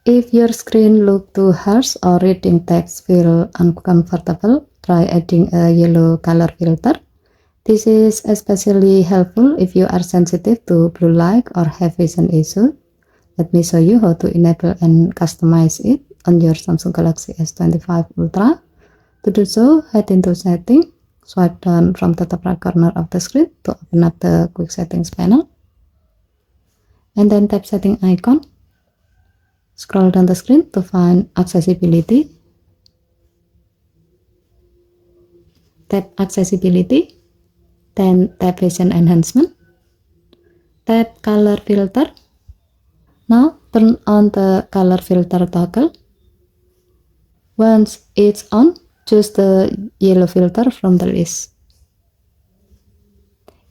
If your screen looks too harsh or reading text feel uncomfortable, try adding a yellow color filter. This is especially helpful if you are sensitive to blue light or have vision issues. Let me show you how to enable and customize it on your Samsung Galaxy S25 Ultra. To do so, head into Settings, swipe down from the top right corner of the screen to open up the Quick Settings panel, and then tap Setting icon. Scroll down the screen to find Accessibility. Tap Accessibility, then tap Vision Enhancement. Tap Color Filter. Now turn on the color filter toggle. Once it's on, choose the yellow filter from the list.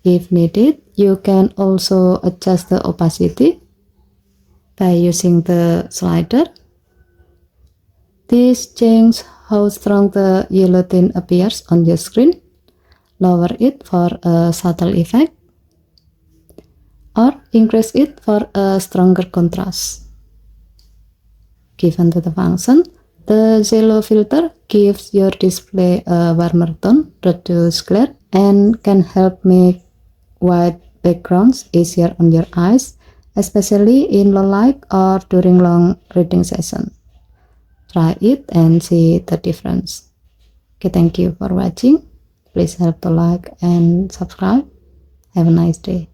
If needed, you can also adjust the opacity by using the slider. This changes how strong the yellow tint appears on your screen. Lower it for a subtle effect, or increase it for a stronger contrast. Given to the function, the yellow filter gives your display a warmer tone, reduce glare, and can help make white backgrounds easier on your eyes, especially in low light or during long reading sessions. Try it and see the difference. Okay, thank you for watching. Please help to like and subscribe. Have a nice day.